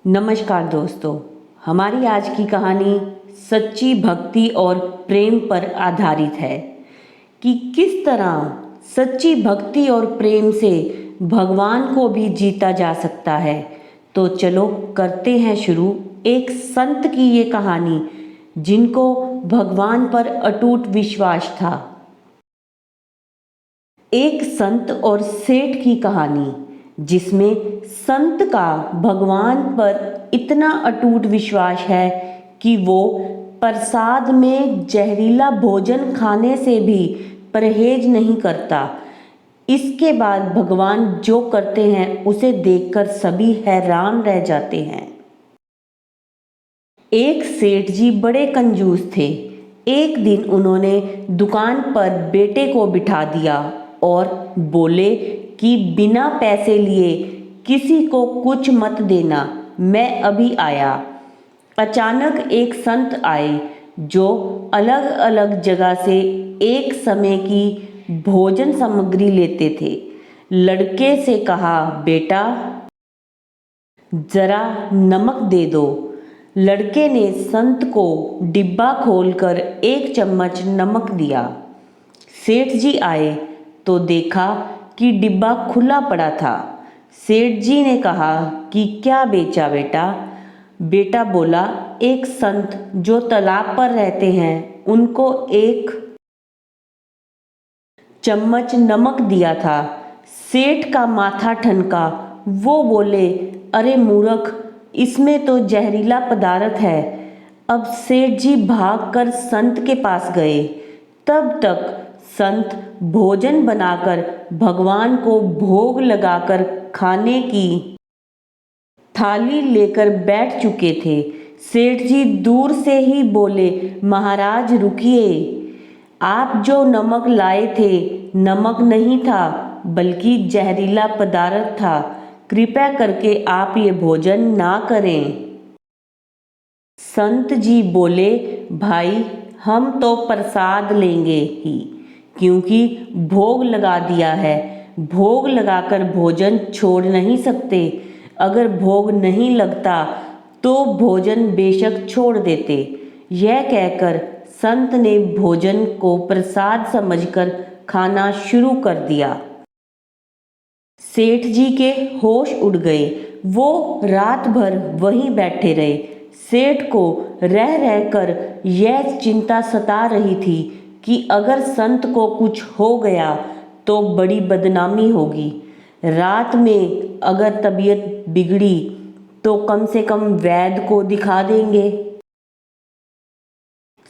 नमस्कार दोस्तों, हमारी आज की कहानी सच्ची भक्ति और प्रेम पर आधारित है कि किस तरह सच्ची भक्ति और प्रेम से भगवान को भी जीता जा सकता है। तो चलो करते हैं शुरू एक संत की ये कहानी जिनको भगवान पर अटूट विश्वास था। एक संत और सेठ की कहानी जिसमें संत का भगवान पर इतना अटूट विश्वास है कि वो प्रसाद में जहरीला भोजन खाने से भी परहेज नहीं करता। इसके बाद भगवान जो करते हैं उसे देखकर सभी हैरान रह जाते हैं। एक सेठ जी बड़े कंजूस थे। एक दिन उन्होंने दुकान पर बेटे को बिठा दिया और बोले कि बिना पैसे लिए किसी को कुछ मत देना, मैं अभी आया। अचानक एक संत आए जो अलग अलग जगह से एक समय की भोजन सामग्री लेते थे। लड़के से कहा, बेटा जरा नमक दे दो। लड़के ने संत को डिब्बा खोलकर एक चम्मच नमक दिया। सेठ जी आए तो देखा कि डिब्बा खुला पड़ा था। सेठ जी ने कहा कि क्या बेचा बेटा? बेटा बोला, एक संत जो तालाब पर रहते हैं उनको एक चम्मच नमक दिया था। सेठ का माथा ठनका। वो बोले, अरे मूर्ख, इसमें तो जहरीला पदार्थ है। अब सेठ जी भागकर संत के पास गए। तब तक संत भोजन बनाकर भगवान को भोग लगाकर खाने की थाली लेकर बैठ चुके थे। सेठ जी दूर से ही बोले, महाराज रुकिए, आप जो नमक लाए थे नमक नहीं था बल्कि जहरीला पदार्थ था। कृपया करके आप ये भोजन ना करें। संत जी बोले, भाई हम तो प्रसाद लेंगे ही, क्योंकि भोग लगा दिया है। भोग लगाकर भोजन छोड़ नहीं सकते। अगर भोग नहीं लगता तो भोजन बेशक छोड़ देते। यह कहकर संत ने भोजन को प्रसाद समझकर खाना शुरू कर दिया। सेठ जी के होश उड़ गए। वो रात भर वहीं बैठे रहे। सेठ को रह रहकर यह चिंता सता रही थी कि अगर संत को कुछ हो गया तो बड़ी बदनामी होगी। रात में अगर तबीयत बिगड़ी तो कम से कम वैद्य को दिखा देंगे।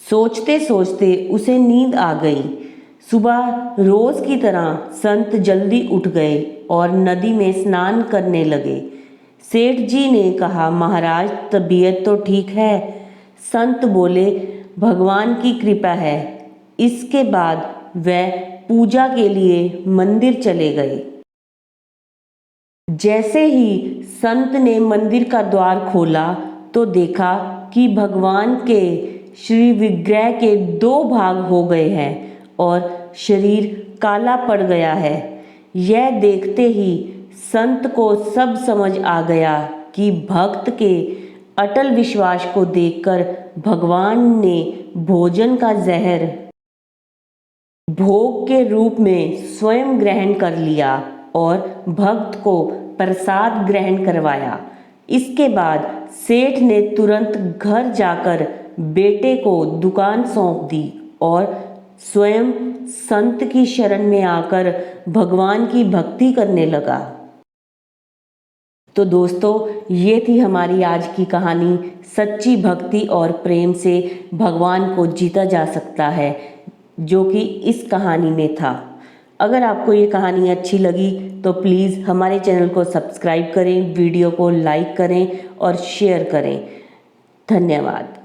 सोचते सोचते उसे नींद आ गई। सुबह रोज की तरह संत जल्दी उठ गए और नदी में स्नान करने लगे। सेठ जी ने कहा, महाराज तबीयत तो ठीक है? संत बोले, भगवान की कृपा है। इसके बाद वह पूजा के लिए मंदिर चले गए। जैसे ही संत ने मंदिर का द्वार खोला तो देखा कि भगवान के श्री विग्रह के दो भाग हो गए हैं और शरीर काला पड़ गया है। यह देखते ही संत को सब समझ आ गया कि भक्त के अटल विश्वास को देखकर भगवान ने भोजन का जहर भोग के रूप में स्वयं ग्रहण कर लिया और भक्त को प्रसाद ग्रहण करवाया। इसके बाद सेठ ने तुरंत घर जाकर बेटे को दुकान सौंप दी और स्वयं संत की शरण में आकर भगवान की भक्ति करने लगा। तो दोस्तों, ये थी हमारी आज की कहानी। सच्ची भक्ति और प्रेम से भगवान को जीता जा सकता है, जो कि इस कहानी में था। अगर आपको ये कहानी अच्छी लगी तो प्लीज़ हमारे चैनल को सब्सक्राइब करें, वीडियो को लाइक करें और शेयर करें। धन्यवाद।